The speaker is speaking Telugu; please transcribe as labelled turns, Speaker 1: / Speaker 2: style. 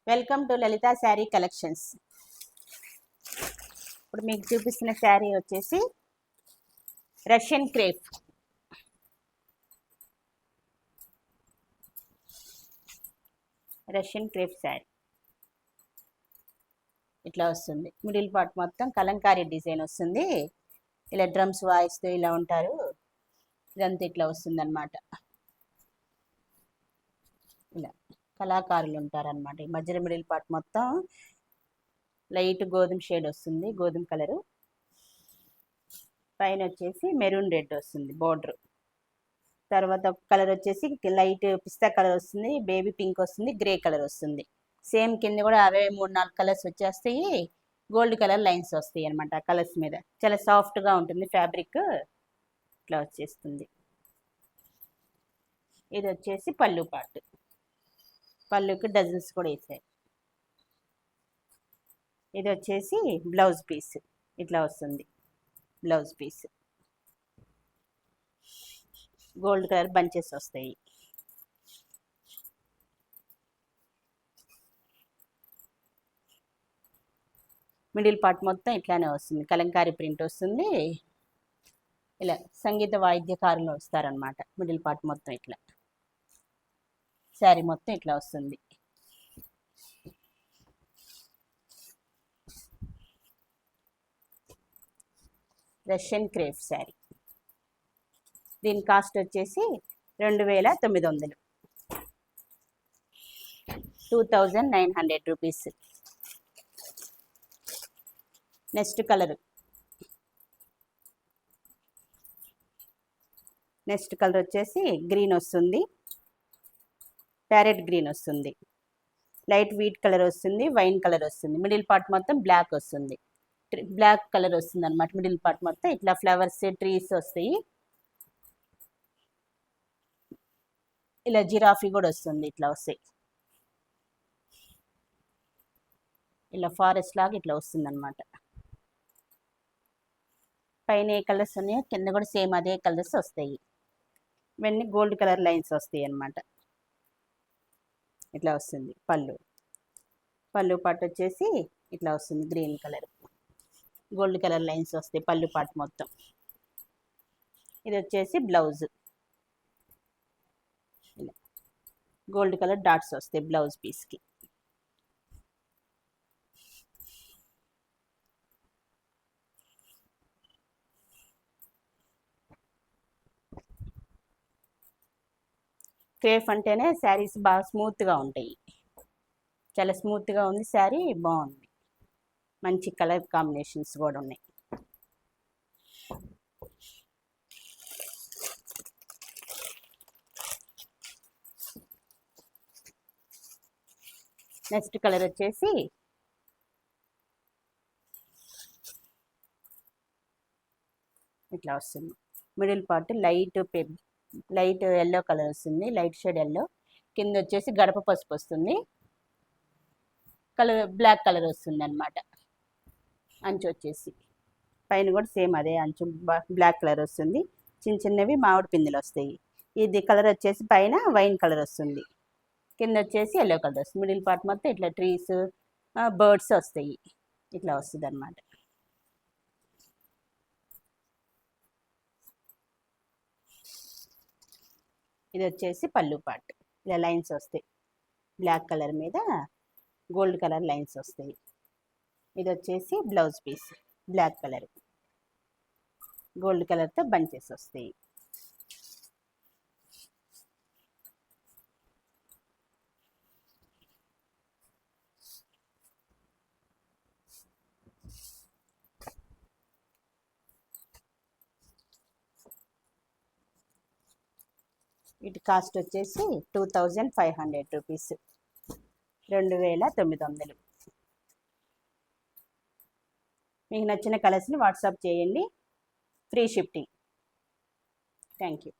Speaker 1: Welcome to Lalitha sari collections. ఇప్పుడు మీకు చూపిస్తున్న శారీ వచ్చేసి రష్యన్ క్రేప్. శారీ ఇట్లా వస్తుంది. మిడిల్ పార్ట్ మొత్తం కలంకారీ డిజైన్ వస్తుంది. ఇలా డ్రమ్స్ వాయిస్తూ ఇలా ఉంటారు. ఇదంతా ఇట్లా వస్తుంది అన్నమాట. ఇలా కళాకారులు ఉంటారనమాట. ఈ మధ్యలో మిడిల్ పార్ట్ మొత్తం లైట్ గోధుమ షేడ్ వస్తుంది, గోధుమ కలరు. పైన వచ్చేసి మెరూన్ రెడ్ వస్తుంది బోర్డర్. తర్వాత కలర్ వచ్చేసి లైట్ పిస్తా కలర్ వస్తుంది, బేబీ పింక్ వస్తుంది, గ్రే కలర్ వస్తుంది. సేమ్ కింద కూడా అవే 3-4 కలర్స్ వచ్చేస్తాయి. గోల్డ్ కలర్ లైన్స్ వస్తాయి అనమాట. కలర్స్ మీద చాలా సాఫ్ట్గా ఉంటుంది ఫ్యాబ్రిక్. ఇట్లా వచ్చేస్తుంది. ఇది వచ్చేసి పళ్ళు పార్ట్. పళ్ళుకి డజన్స్ కూడా వేసాయి. ఇది వచ్చేసి బ్లౌజ్ పీస్. ఇట్లా వస్తుంది blouse piece. Gold colour bunches వస్తాయి. మిడిల్ పార్ట్ మొత్తం ఇట్లానే వస్తుంది. కలంకారీ ప్రింట్ వస్తుంది. ఇలా సంగీత వాయిద్యకారులు వస్తారనమాట. మిడిల్ పార్ట్ మొత్తం ఇట్లా. శారీ మొత్తం ఇట్లా వస్తుంది. Russian crepe sari. దీని కాస్ట్ వచ్చేసి 2900, 2900 రూపీస్. నెక్స్ట్ కలర్ వచ్చేసి గ్రీన్ వస్తుంది. ప్యారెట్ గ్రీన్ వస్తుంది. లైట్ వీట్ కలర్ వస్తుంది, వైన్ కలర్ వస్తుంది. మిడిల్ పార్ట్ మొత్తం బ్లాక్ వస్తుంది. బ్లాక్ కలర్ వస్తుంది అనమాట. మిడిల్ పార్ట్ మొత్తం ఇట్లా ఫ్లవర్స్, ట్రీస్ వస్తాయి. ఇలా జిరాఫీ కూడా వస్తుంది. ఇట్లా వస్తాయి. ఇలా ఫారెస్ట్ లాగా ఇట్లా వస్తుంది అనమాట. పైన ఏ కలర్స్ ఉన్నాయో కింద కూడా సేమ్ అదే కలర్స్ వస్తాయి. ఇవన్నీ గోల్డ్ కలర్ లైన్స్ వస్తాయి అన్నమాట. ఇట్లా వస్తుంది పళ్ళు పార్ట్ వచ్చేసి ఇట్లా వస్తుంది. Green colour gold colour lines వస్తాయి పళ్ళు పార్ట్ మొత్తం. ఇది వచ్చేసి బ్లౌజ్. గోల్డ్ కలర్ డాట్స్ వస్తాయి బ్లౌజ్ పీస్కి. క్రేప్ అంటేనే శారీస్ బాగా స్మూత్గా ఉంటాయి. చాలా స్మూత్గా ఉంది శారీ. బాగుంది. మంచి కలర్ కాంబినేషన్స్ కూడా ఉన్నాయి. నెక్స్ట్ కలర్ వచ్చేసి ఇట్లా వస్తుంది. Middle part light yellow colour వస్తుంది. Light shade yellow. కింద వచ్చేసి గడప పసుపు వస్తుంది. కలర్ బ్లాక్ కలర్ వస్తుంది అనమాట. అంచు వచ్చేసి పైన కూడా సేమ్ అదే అంచు బ్లాక్ కలర్ వస్తుంది. చిన్నవి మామిడి పిందులు వస్తాయి. ఇది కలర్ వచ్చేసి పైన వైన్ కలర్ వస్తుంది. కింద వచ్చేసి ఎల్లో కలర్ వస్తుంది. మిడిల్ పార్ట్ మొత్తం ఇట్లా ట్రీస్, బర్డ్స్ వస్తాయి. ఇట్లా వస్తుంది అనమాట. ఇది వచ్చేసి పళ్ళు పార్ట్. ఇలా లైన్స్ వస్తాయి. బ్లాక్ కలర్ మీద గోల్డ్ కలర్ లైన్స్ వస్తాయి. ఇది వచ్చేసి blouse piece. Black colour gold కలర్తో బంచెస్ వస్తాయి. వీటి కాస్ట్ వచ్చేసి 2500 రూపీస్. 2900. మీకు నచ్చిన కలర్స్ని వాట్సాప్ చేయండి. Free shipping. Thank you.